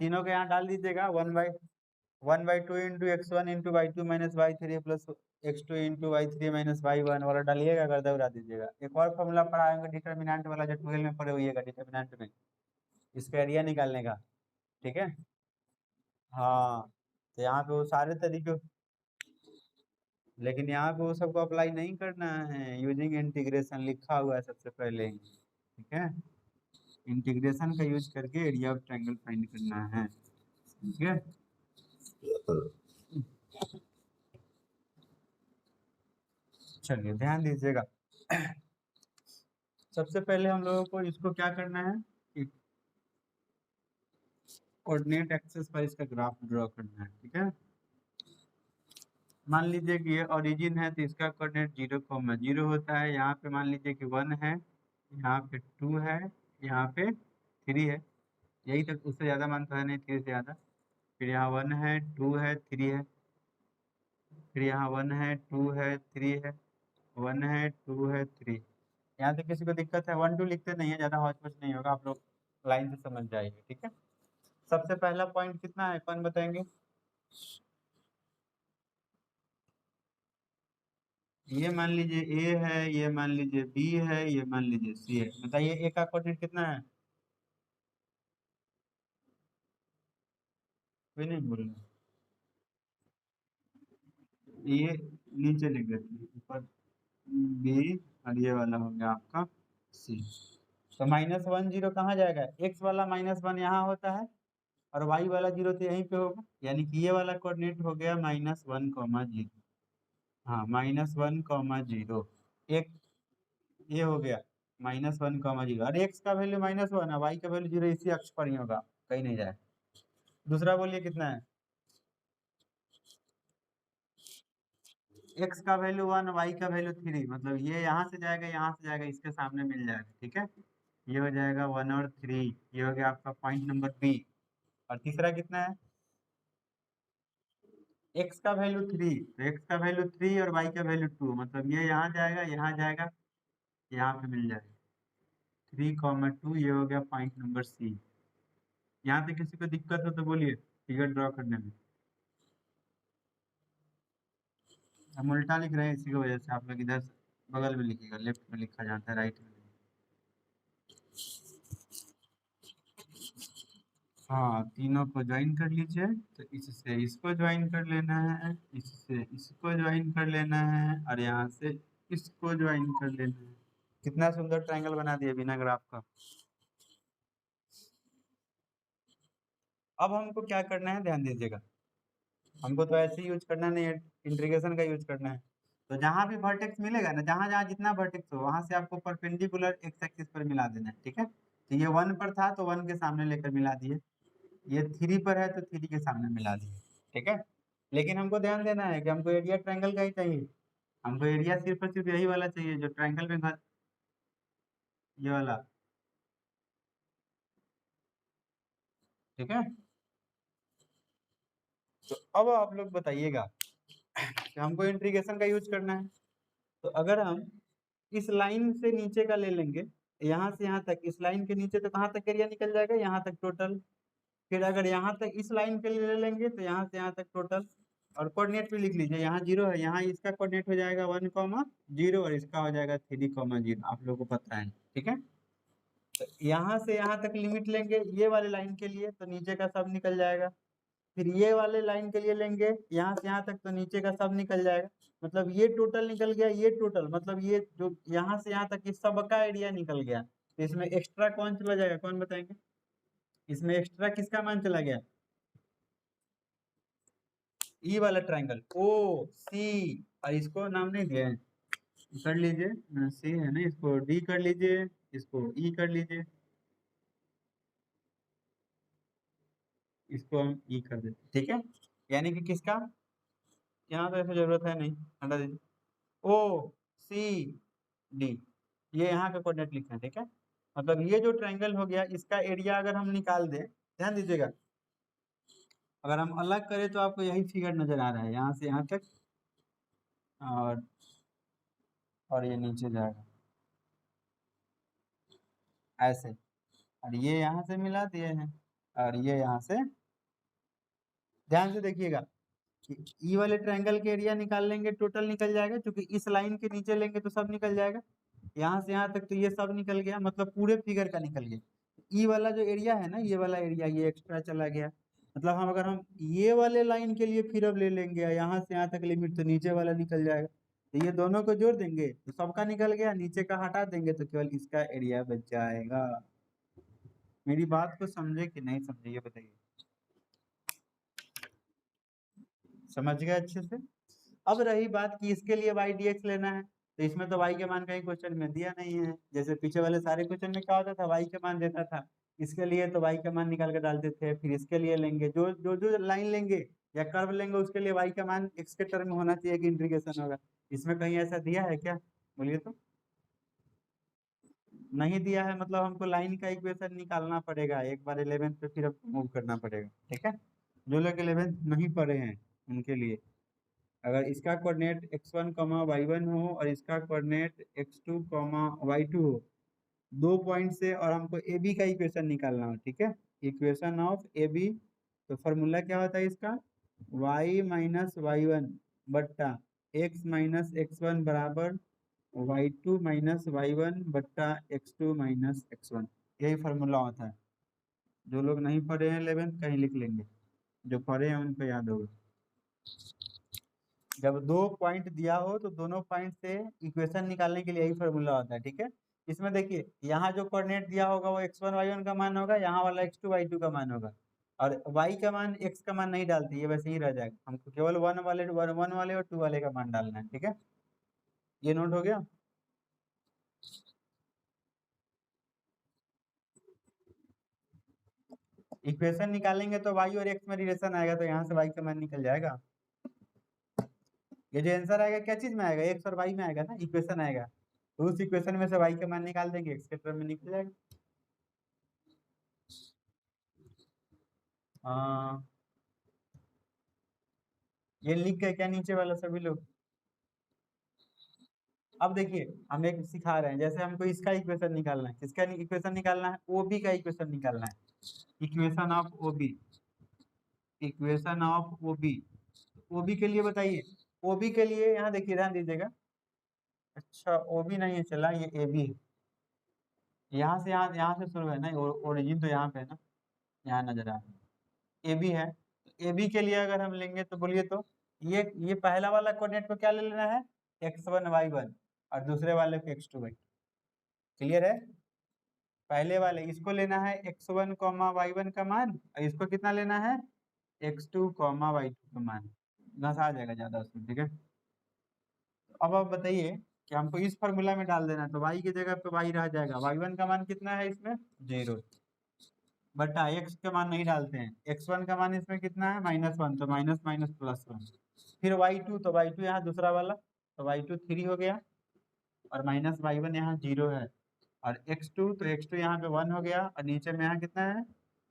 तीनों के यहाँ डाल दीजिएगा। 1/2 into x1 into y2 minus y3 plus x2 into y3 minus y1 वाला डालिएगा, गर्दा उड़ा दीजिएगा। एक और फॉर्मूला पढ़ाएंगे डिटर्मिनेंट वाला, जो 12 में पढ़े हुईएगा डिटर्मिनेंट में, इसका एरिया निकालने का। ठीक है, हाँ। तो यहाँ पे वो सारे तरीके, लेकिन यहाँ पे वो सबको अप्लाई नहीं करना है। यूजिंग इंटीग्रेशन लिखा हुआ है सबसे पहले ही। ठीक है, इंटीग्रेशन का यूज करके एरिया ऑफ ट्रायंगल फाइंड करना है। ठीक है, चलिए ध्यान दीजिएगा। सबसे पहले हम लोगों को इसको क्या करना है कि कोऑर्डिनेट एक्सिस पर इसका ग्राफ ड्रॉ करना है। ठीक है, मान लीजिए कि ये ओरिजिन है तो इसका कोऑर्डिनेट 0,0 होता है। यहाँ पे मान लीजिए कि 1 है, यहाँ पे 2 है, यहाँ पे 3 है। यही तक, उससे ज़्यादा मान तो है नहीं 3 से ज़्यादा। फिर यहाँ 1 है, 2 है, 3 है। फिर यहाँ 1 है, 2 है, 3 है, 1 है, 2 है, 3। यहाँ तक किसी को दिक्कत है? 1 2 लिखते नहीं है, ज़्यादा हौच पौच नहीं होगा, आप लोग लाइन से समझ जाएंगे। ठीक है, सबसे पहला पॉइंट कितना है कौन बताएंगे? ये मान लीजिए ए है, ये मान लीजिए बी है, ये मान लीजिए सी है। बताइए ए का कोऑर्डिनेट कितना है? कोई नहीं बोल रहा। ये नीचे लिख देते हैं, ऊपर बी, और ये वाला हो गया आपका सी। तो -1 0 कहाँ जाएगा? एक्स वाला -1 यहाँ होता है, और वाई वाला 0 तो यहीं पे होगा। यानी कि ये वाला कोऑर्डिनेट हो गया -1,0। हाँ, -1,0। एक ये हो गया -1,0, और एक्स का वैल्यू -1 है, वाई का वैल्यू 0, इसी अक्ष पर ही होगा, कहीं नहीं जाए। दूसरा बोलिए कितना है? एक्स का वैल्यू 1, वाई का वैल्यू 3, मतलब ये यहाँ से जाएगा, यहाँ से जाएगा, इसके सामने मिल जाएगा। ठीक है, ये हो जाएगा 1 और 3। ये हो गया आपका पॉइंट नंबर बी। और तीसरा कितना है? एक्स का वैल्यू 3, तो एक्स का वैल्यू 3 और वाई का वैल्यू 2, मतलब ये यहाँ जाएगा, यहाँ जाएगा, यहाँ पे मिल जाएगा 3,2। ये हो गया पॉइंट नंबर सी। यहाँ पे किसी को दिक्कत हो तो बोलिए, फिगर ड्रॉ करने में। हम उल्टा लिख रहे हैं, इसी की वजह से आप लोग इधर बगल में लिखिएगा, लेफ्ट में लिखा जाता है, राइट में। हाँ, तीनों को ज्वाइन कर लीजिए। तो इससे इसको ज्वाइन कर लेना है, इससे इसको ज्वाइन कर लेना है, और यहाँ से इसको ज्वाइन कर लेना है। कितना सुंदर ट्रायंगल बना दिया बिना ग्राफ का। अब हमको क्या करना है, ध्यान दीजिएगा। हमको तो ऐसे ही यूज करना नहीं है, इंटीग्रेशन का यूज करना है। तो जहां भी वर्टेक्स मिलेगा ना, जहां जहां जितना वर्टेक्स हो, वहां से आपको परपेंडिकुलर एक्स एक्सिस पर मिला देना है। ठीक है, तो ये 1 पर था तो 1 के सामने लेकर मिला दिए, ये 3 पर है तो 3 के सामने मिला दिए। ठीक है, लेकिन हमको ध्यान देना है कि हमको एरिया ट्रायंगल का ही चाहिए। हमको एरिया सिर्फ और सिर्फ यही वाला चाहिए जो ट्रायंगल में ये वाला। ठीक है, तो अब आप लोग बताइएगा कि हमको इंटीग्रेशन का यूज करना है। तो अगर हम इस लाइन से नीचे का ले लेंगे, यहाँ से यहाँ तक, इस लाइन के नीचे तो कहाँ तक एरिया निकल जाएगा? यहाँ तक टोटल। फिर अगर यहाँ तक इस लाइन के लिए ले लेंगे तो यहाँ से यहाँ तक टोटल। और कोऑर्डिनेट भी लिख लीजिए, यहाँ 0 है, यहाँ इसका कोऑर्डिनेट हो जाएगा 1,0, और इसका हो जाएगा 3,0, आप लोगों को पता है। ठीक है, तो यहाँ से यहाँ तक लिमिट लेंगे ये वाले लाइन के लिए, तो नीचे का सब निकल जाएगा। फिर ये वाले लाइन के लिए लेंगे यहाँ से यहाँ तक, तो नीचे का सब निकल जाएगा। मतलब ये टोटल निकल गया, ये टोटल, मतलब ये जो यहाँ से यहाँ तक इस सब का एरिया निकल गया। तो इसमें एक्स्ट्रा कौन चला जाएगा, कौन बताएंगे? इसमें एक्स्ट्रा किसका मान चला गया? ई वाला ट्रायंगल ओ सी, और इसको नाम नहीं दिया है, कर लीजिए, सी है ना, इसको डी कर लीजिए, इसको ई कर लीजिए, इसको हम ई कर देते। ठीक है, यानी कि किसका, यहाँ तो ऐसा जरूरत है नहीं, हटा दीजिए। ओ सी डी, ये यहाँ का कोऑर्डिनेट लिखना है। ठीक है, मतलब ये जो ट्रायंगल हो गया, इसका एरिया अगर हम निकाल दें, ध्यान दीजिएगा, अगर हम अलग करें तो आपको यही फिगर नजर आ रहा है, यहाँ से यहाँ तक, और ये नीचे जाएगा ऐसे, और ये यहाँ से मिला दिए हैं। और ये यहाँ से, ध्यान से देखिएगा कि ई वाले ट्रायंगल के एरिया निकाल लेंगे, टोटल निकल जाएगा, क्योंकि इस लाइन के नीचे लेंगे तो सब निकल जाएगा। यहाँ से यहाँ तक तो ये सब निकल गया, मतलब पूरे फिगर का निकल गया। ई वाला जो एरिया है ना, ये वाला एरिया ये एक्स्ट्रा चला गया। मतलब हम अगर हम ये वाले लाइन के लिए फिर अब ले लेंगे यहाँ से यहाँ तक लिमिट, तो नीचे वाला निकल जाएगा। तो ये दोनों को जोड़ देंगे तो सबका निकल गया, नीचे का हटा देंगे तो केवल इसका एरिया बच जाएगा। मेरी बात को समझे कि नहीं समझे ये बताइए। समझ गए अच्छे से। अब रही बात कि इसके लिए वाई डी एक्स लेना है, तो इसमें तो वाई के मान कहीं क्वेश्चन में दिया नहीं है। जैसे पीछे वाले सारे क्वेश्चन में क्या होता था, वाई के मान देता था। इसके लिए तो वाई का मान निकाल के डालते थे, फिर इसके लिए लेंगे जो जो जो लाइन लेंगे या कर्व लेंगे उसके लिए वाई का मान एक्स के टर्म में होना चाहिए कि इंटीग्रेशन होगा। इसमें कहीं ऐसा दिया है क्या, बोलिए तो। नहीं दिया है, मतलब हमको लाइन का इक्वेशन निकालना पड़ेगा एक बार 11th पे, फिर मूव करना पड़ेगा, ठीक है। जो लोग 11th नहीं पढ़े हैं उनके लिए, अगर इसका कोऑर्डिनेट x1 वाई वन हो और इसका कोऑर्डिनेट x2 वाई टू हो, 2 पॉइंट से, और हमको ए बी का इक्वेशन निकालना हो, ठीक है। इक्वेशन ऑफ ए बी, तो फॉर्मूला क्या होता है इसका, y माइनस वाई वन बट्टा x माइनस एक्स वन बराबर y2 माइनस वाई वन बट्टा x2 माइनस एक्स वन। यही फार्मूला होता है। जो लोग नहीं पढ़े हैं 11th कहीं लिख लेंगे, जो पढ़े हैं उनको याद होगा। जब 2 पॉइंट दिया हो तो दोनों पॉइंट से इक्वेशन निकालने के लिए यही फार्मूला होता है, ठीक है। इसमें देखिए यहाँ जो कोऑर्डिनेट दिया होगा वो x1 y1 का मान होगा, यहाँ वाला x2 y2 का मान होगा, और y का मान x का मान नहीं डालती है, वैसे ही रह जाएगा। हमको केवल वन वाले और 2 वाले का मान डालना है, ठीक है। ये नोट हो गया। इक्वेशन निकालेंगे तो y और x में रिलेशन आएगा, तो यहाँ से y का मान निकल जाएगा। ये जो आंसर आएगा क्या चीज में आएगा, एक्स और वाई में आएगा ना, इक्वेशन आएगा, तो उस इक्वेशन में से वाई का मान निकाल देंगे, एक्स के टर्म में निकल जाएगा। हाँ, ये लिख गए क्या नीचे वाला सभी लोग। अब देखिए हम एक सिखा रहे हैं, जैसे हमको इसका इक्वेशन निकालना है, किसका इक्वेशन निकालना है, ओबी का इक्वेशन निकालना है। Equation of OB, equation of OB. OB के लिए बताइए, ओबी के लिए यहाँ देखिए ध्यान दीजिएगा। अच्छा ओबी नहीं है, चला ये ए बी है। यहाँ से शुरू है ना, ओरिजिन तो यहाँ पे है ना, यहाँ नजर आ रहा है ए बी है। ए बी के लिए अगर हम लेंगे तो बोलिए तो, ये पहला वाला कोऑर्डिनेट को क्या ले लेना है, x1 y1, और दूसरे वाले को x2 y2। क्लियर है। पहले वाले इसको लेना है x1 y1 का मान, और इसको कितना लेना है, x2 y2 का मान। घस आ जाएगा ज्यादा उसमें, ठीक है। अब आप बताइए कि हमको इस फॉर्मूला में डाल देना है, तो y की जगह पे y रह जाएगा, y1 का मान कितना है इसमें 0, बटा x का मान नहीं डालते हैं, x1 का मान इसमें कितना है -1, तो माइनस माइनस प्लस वन। फिर y2, तो y2 यहाँ दूसरा वाला, तो y2 3 हो गया, और माइनस y1 यहाँ 0 है, और x2, तो x2 यहाँ पे 1 हो गया, और नीचे में यहाँ कितना है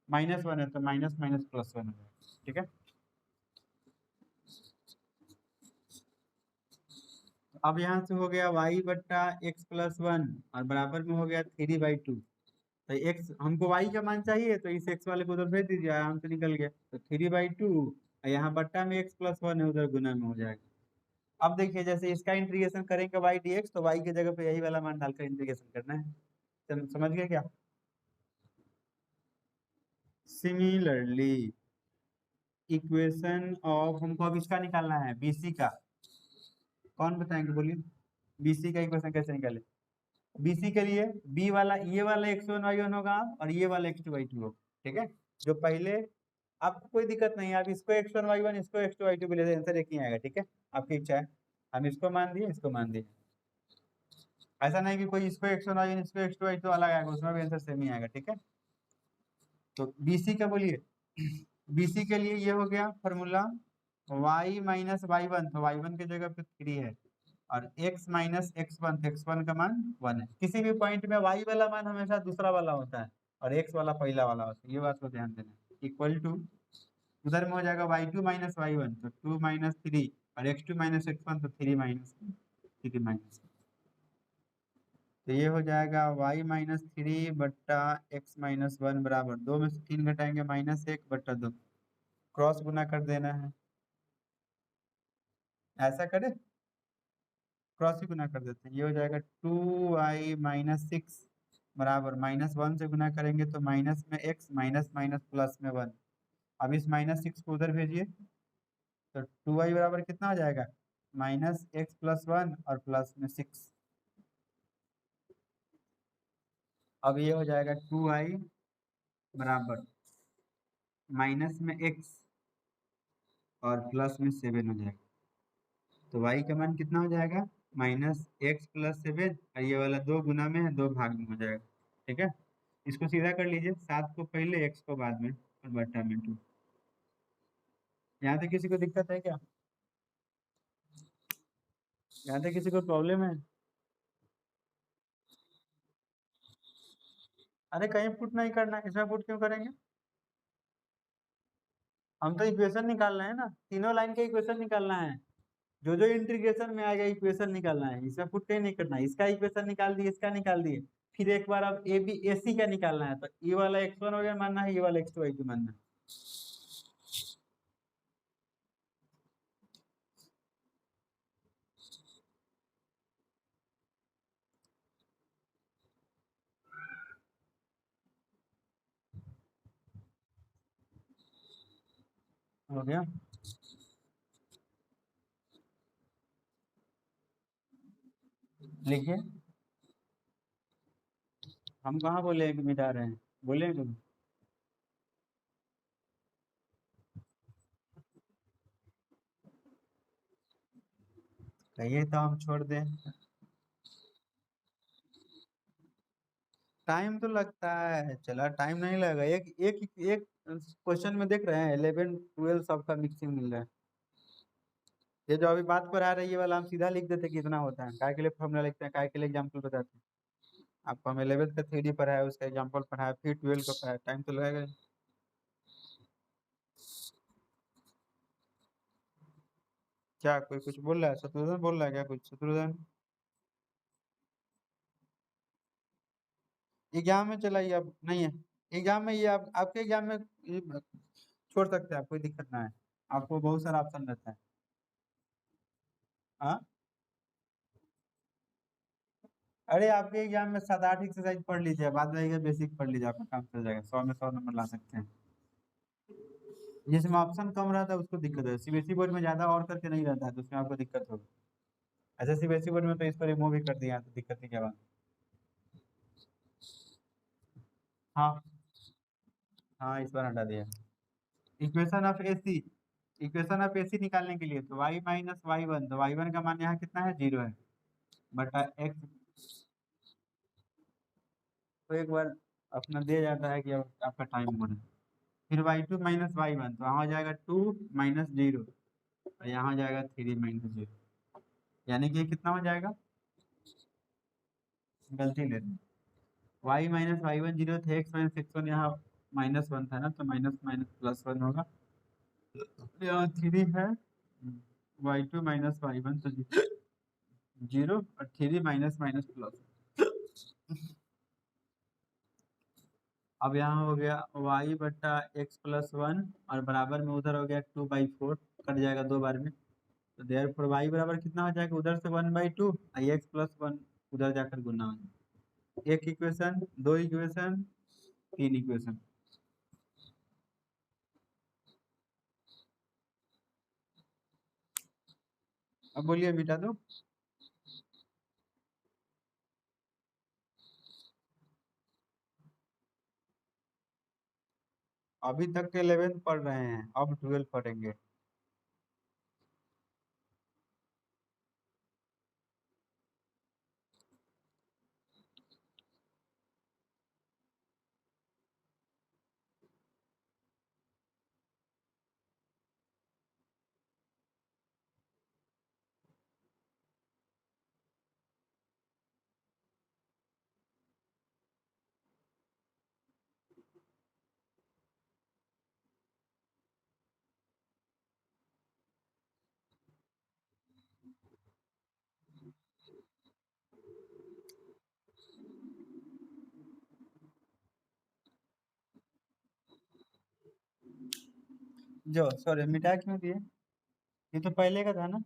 -1 है, तो माइनस माइनस प्लस वन हो गया, ठीक है। अब यहाँ से हो गया y बट्टा एक्स प्लस वन, और बराबर में हो गया 3/2। तो x हमको y का मान चाहिए, तो इस x वाले को उधर भेज दीजिए, आराम से निकल गया, तो 3/2, और यहाँ बट्टा में x प्लस वन है, उधर गुना में हो जाएगा। अब देखिए जैसे इसका इंटीग्रेशन करेंगे y dx, तो y की जगह पे यही वाला मान डालकर इंटीग्रेशन करना है। समझ गए क्या। सिमिलरली इक्वेशन ऑफ, हमको अब इसका निकालना है बीसी का। कौन बताएंगे बोलिए, बीसी का इक्वेशन कैसे निकाले। बीसी के लिए बी वाला, ये वाला x1 y1 होगा, और ये वाला x2 y2 होगा, ठीक है। जो पहले, आपको कोई दिक्कत नहीं है, आप इसको x1 y1 इसको x2 y2 भी ले, आंसर एक ही आएगा, ठीक है। आपकी इच्छा है, हम इसको मान दिए, इसको मान दिए। ऐसा नहीं कि कोई इसको x1 y1 इसको x2 y2 अलग आएगा, उसमें भी आंसर सेम ही आएगा, ठीक है। तो बीसी का बोलिए, बीसी के लिए ये हो गया formula, y minus Y one, तो y1 की जगह पे 3 है, और x माइनस x1, तो x1 का मान 1 है। किसी भी पॉइंट में y वाला मान हमेशा दूसरा वाला होता है, और x वाला पहला वाला होता है, ये बात को ध्यान देना। इक्वल टू, उधर में हो जाएगा y2 माइनस वाई वन, तो 2 माइनस 3, और x2 माइनस x1, तो 3 माइनस 3 माइनस। तो ये हो जाएगा y-3 बट्टा x-1 बराबर, दो में से 3 घटाएंगे -1/2, क्रॉस गुना कर देना है। ऐसा करें, क्रॉस ही गुना कर देते हैं। ये हो जाएगा 2y-6 बराबर, -1 से गुना करेंगे तो माइनस में x, माइनस माइनस प्लस में 1। अब इस -6 को उधर भेजिए, तो 2y बराबर कितना हो जाएगा, -x+1 और प्लस में 6। अब ये हो जाएगा 2y बराबर माइनस में x और प्लस में 7 हो जाएगा। तो y का मान कितना हो जाएगा, -x+7, और ये वाला 2 गुना में है, 2 भाग में हो जाएगा। ठीक है, इसको सीधा कर लीजिए, 7 को पहले, x को बाद में, और बट्टा में 2। यहाँ तक किसी को दिक्कत है क्या? यहाँ तक किसी को प्रॉब्लम है? अरे कहीं पुट नहीं करना है, इसमें पुट क्यों करेंगे? हम तो इक्वेशन निकाल रहे हैं ना, तीनों लाइन का इक्वेशन निकालना है। जो जो इंटीग्रेशन में आएगा इक्वेशन निकालना है, इसमें पुट कहीं नहीं करना है। इसका इक्वेशन निकाल दिए, इसका निकाल दिए, फिर एक बार अब ए बी ए सी का निकालना है। तो ये वाला x1 वगैरह मानना है, ये वाला x2 y2 मानना है। हो गया? लिखिए। हम कहाँ बोले हैं कि मिटा रहे हैं, बोले हैं कभी? कहिए तो हम छोड़ दें। टाइम तो लगता है, चला टाइम नहीं लगेगा। एक एक एक क्वेश्चन में देख रहे हैं 11 12 सबका मिक्सिंग मिल रहा है। ये जो अभी बात पर आ रही है वाला हम सीधा लिख देते कितना होता है, काय के लिए फॉर्मूला लिखते हैं, काय के लिए एग्जाम्पल बताते हैं। आपको हम 11th का थ्योरी पढ़ाया, उसका एग्जाम्पल पढ़ाया, फिर 12 का पढ़ाया, टाइम तो लगेगा ही। क्या कोई कुछ बोल रहा है? शत्रुघ्न बोल रहा है क्या कुछ? शत्रुघ्न एग्जाम में चलाइए, अब नहीं है एग्जाम में, ये आप आपके एग्जाम में ये छोड़ सकते हैं आप, कोई दिक्कत ना है। आपको बहुत सारा ऑप्शन रहता है। हाँ, अरे आपके एग्जाम में 7 8 एक्सरसाइज पढ़ लीजिए, बाद में ये बेसिक पढ़ लीजिए, आपका काम चल जाएगा, 100 में 100 नंबर ला सकते हैं। जिसमें ऑप्शन कम रहता है उसको दिक्कत है, सीबीएसई बोर्ड में ज्यादा और करके नहीं रहता है, तो उसमें आपको दिक्कत होगी। ऐसे सीबीएसई बोर्ड में तो इसको रिमूव भी कर दिया, तो दिक्कत नहीं क्या बात। हाँ, हाँ इस बार हटा दिया। Equation of AC, equation of AC निकालने के लिए तो y-y1, तो y1 का मान यहाँ कितना है, 0 है, बटा x। तो एक बार अपना दे जाता है कि अब आपका टाइम हो रहा है। फिर y2 - y1, तो यहाँ हो जाएगा 2 - 0, और यहाँ हो जाएगा 3 - 0, यानी कि ये कितना हो जाएगा, गलती ले रहे हैं। y-y1 0 थे, x-x1 यहाँ -1 था ना, तो माइनस माइनस +1 होगा। यहाँ 3 है, y2 - y1 तो 0, और 3 माइनस माइनस प्लस। अब यहाँ हो गया y/x+1, और बराबर में उधर हो गया 2/4, कट जाएगा 2 बार में। तो देयरफॉर y बराबर कितना हो जाएगा, उधर से 1/2, x+1 उधर जाकर गुना हो जाएगा। एक इक्वेशन, दो इक्वेशन, तीन इक्वेशन। अब बोलिए मिटा दो। अभी तक के 11th पढ़ रहे हैं, अब 12 पढ़ेंगे। जो सॉरी मिटा क्यों दिए, ये तो पहले का था ना।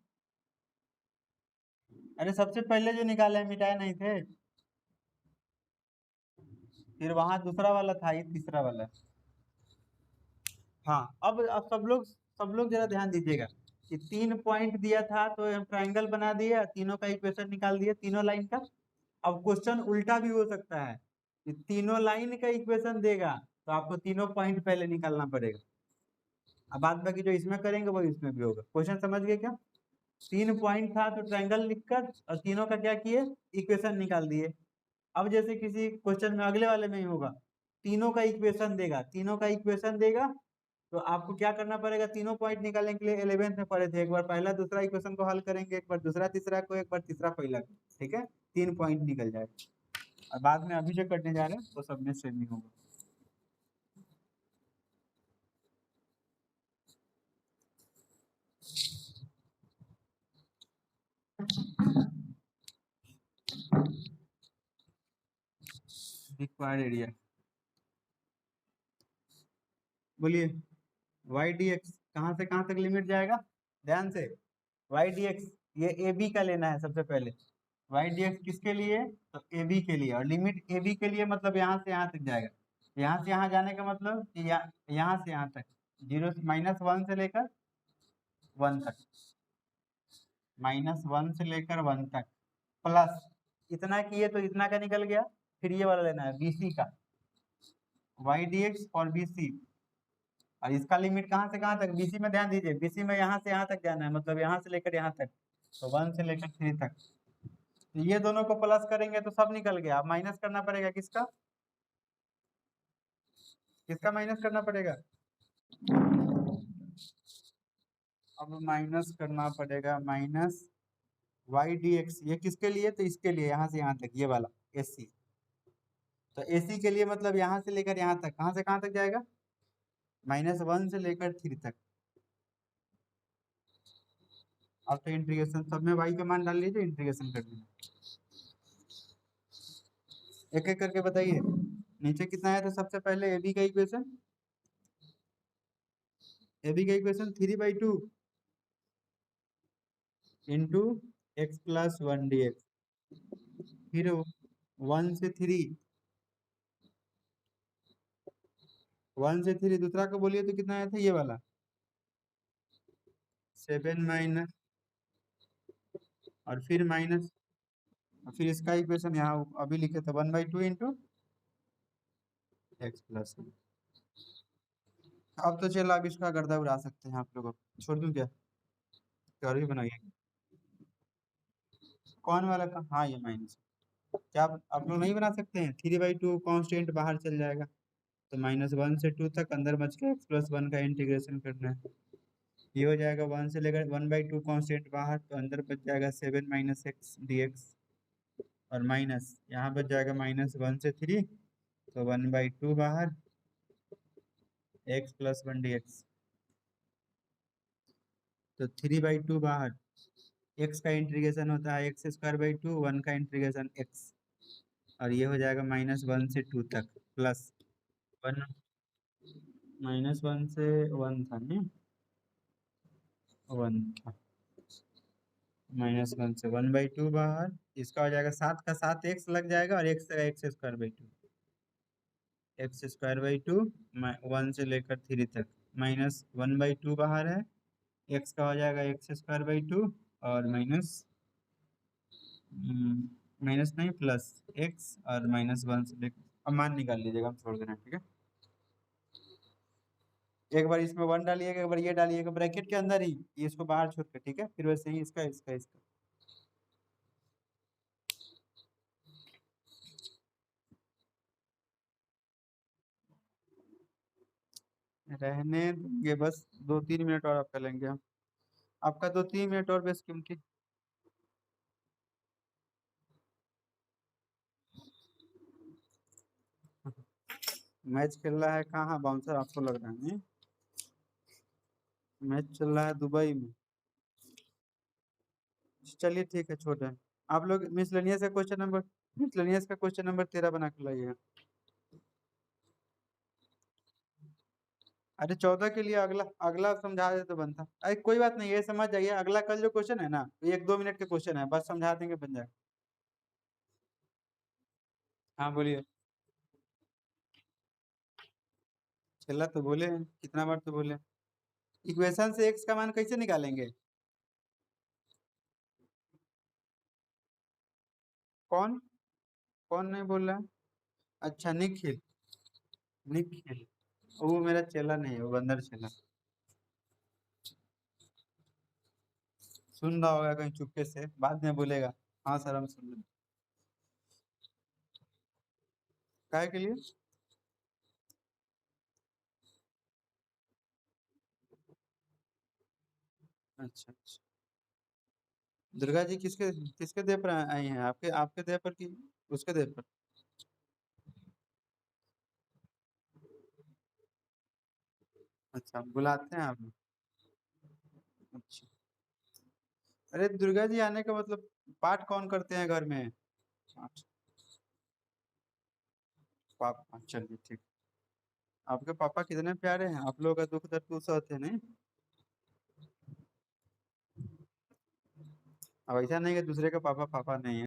अरे सबसे पहले जो निकाले हैं मिटाए नहीं थे, फिर वहां दूसरा वाला था, ये तीसरा वाला। हाँ, अब सब लोग जरा ध्यान दीजिएगा कि 3 पॉइंट दिया था तो हम ट्रायंगल बना दिए, तीनों का इक्वेशन निकाल दिए तीनों लाइन का। अब क्वेश्चन उल्टा भी हो सकता है कि तीनों लाइन का इक्वेशन देगा तो आपको तीनों पॉइंट पहले निकालना पड़ेगा। अब बाद बाकी जो इसमें करेंगे वो इसमें भी होगा। क्वेश्चन समझ गए क्या? 3 पॉइंट था तो ट्रायंगल लिखकर और तीनों का क्या किए, इक्वेशन निकाल दिए। अब जैसे किसी क्वेश्चन में अगले वाले में ही होगा, तीनों का इक्वेशन देगा, तीनों का इक्वेशन देगा तो आपको क्या करना पड़ेगा, तीनों पॉइंट निकालने के लिए 11th में पढ़े थे, एक बार पहला दूसरा इक्वेशन को हल करेंगे, एक बार दूसरा तीसरा को, एक बार तीसरा पहला को, ठीक है। 3 पॉइंट निकल जाएगा और बाद में अभी जो करने जा रहे हैं वो सब में सेम ही होगा। रिक्वायर्ड एरिया बोलिए। वाई डी एक्स कहाँ से कहाँ तक लिमिट जाएगा, ध्यान से। वाई डी एक्स ये ए बी का लेना है सबसे पहले। वाई डी एक्स किसके लिए, तो ए बी के लिए, और लिमिट ए बी के लिए मतलब यहाँ से यहाँ तक जाएगा। यहाँ से यहाँ जाने का मतलब कि यहाँ से यहाँ तक, जीरो -1 से लेकर 1 तक, -1 से लेकर 1 तक, प्लस इतना किए तो इतना का निकल गया। फिर ये वाला लेना है बीसी का, वाई डी एक्स और बीसी, और इसका लिमिट कहाँ से कहाँ तक, बीसी में ध्यान दीजिए, बीसी में यहाँ से यहाँ तक जाना है, मतलब यहाँ से लेकर यहाँ तक, तो 1 से लेकर 3 तक। तो ये दोनों को प्लस करेंगे तो सब निकल गया। अब माइनस करना पड़ेगा किसका, किसका माइनस करना पड़ेगा, अब माइनस करना पड़ेगा माइनस वाई डी एक्स, ये किसके लिए, तो इसके लिए यहाँ से यहाँ तक, ये वाला एसी। तो एसी के लिए मतलब यहाँ से लेकर यहाँ तक, कहाँ से कहाँ तक जाएगा, -1 से लेकर 3 तक। अब तो इंटीग्रेशन सब में वाई का मान डाल लीजिए, इंटीग्रेशन कर दीजिए, एक एक करके बताइए। नीचे कितना है, तो सबसे पहले ए बी का इक्वेशन, ए बी का equation 3/2 into x plus 1 D x, फिर 1 से 3, 1 से 3 दूसरा को बोलिए तो कितना आया था, ये वाला 7 माइनस, और फिर माइनस, और फिर इसका इक्वेशन यहाँ अभी लिखे थे 1/2 इंटू एक्स प्लस। अब तो चलो, अब इसका गर्दा उड़ा सकते हैं आप लोग, छोड़ दूं क्या, और भी बनाइए। कौन वाला का, हाँ ये माइनस, क्या आप लोग नहीं बना सकते हैं, 3/2 कॉन्स्टेंट बाहर चल जाएगा, तो -1 से 2 तक अंदर बच के x प्लस 1 का इंटीग्रेशन करना है। ये हो जाएगा 1 से लेकर 1/2 कॉन्स्टेंट बाहर, तो अंदर बच जाएगा 7 माइनस एक्स डी एक्स, और माइनस यहाँ बच जाएगा -1 से 3, तो 1/2 बाहर, x प्लस 1 डी एक्स, तो 3/2 बाहर, x का इंटीग्रेशन होता है x² 2, 1 का इंटीग्रेशन x, और ये हो जाएगा -1 से 2 तक, प्लस 1, -1 से 1 था नहीं, 1 था, -1 से 1/2 बाहर, इसका हो जाएगा 7 का 7 x लग जाएगा, और x का x² 2, x² 2, 1 से लेकर 3 तक, -1/2 बाहर है, x का हो जाएगा x² 2, और माइनस नहीं प्लस x, और -1 से लेकर, अब मान निकाल लीजिएगा, हम छोड़ दे रहे हैं, ठीक है। एक बार इसमें 1 डालिएगा, एक बार ये डालिएगा ब्रैकेट के अंदर ही, ये इसको बाहर छोड़ के, ठीक है, फिर वैसे ही इसका इसका इसका रहने देंगे, बस 2-3 मिनट और आप कर लेंगे हम, आपका 2-3 मिनट और बेस कीमती। मैच खेल रहा है कहाँ, बाउंसर आपको लग रहा है, मैच चल रहा है दुबई में। चलिए ठीक है, छोटे, आप लोग मिसलेनियस का क्वेश्चन नंबर 13 बना के लाइएगा। अरे 14 के लिए अगला अगला समझा दे तो बनता। अरे कोई बात नहीं, ये समझ जाइए, अगला कल जो क्वेश्चन है ना, ये 1-2 मिनट के क्वेश्चन है, बस समझा देंगे बन जाएगा। हाँ बोलिए। चला तो बोले हैं, कितना बार तो बोले। इक्वेशन से एक्स का मान कैसे निकालेंगे? कौन? कौन नहीं बोल रहा है? अच्छा निखिल। निखिल। वो मेरा चेला नहीं है, वो बंदर चेला। सुन रहा होगा कहीं चुपके से, बाद में बोलेगा हाँ सर हम सुन रहे। काहे के लिए? अच्छा अच्छा। दुर्गा जी किसके किसके देह पर आई हैं, आपके आपके देह पर की उसके देह पर? अच्छा बुलाते हैं आप? अच्छा। अरे दुर्गा जी आने का मतलब पाठ कौन करते हैं घर में? अच्छा, पापा चलिए ठीक। आपके पापा कितने प्यारे हैं, आप लोगों का दुख दर्द तो सहते हैं नहीं? अब ऐसा नहीं कि दूसरे का पापा पापा नहीं है।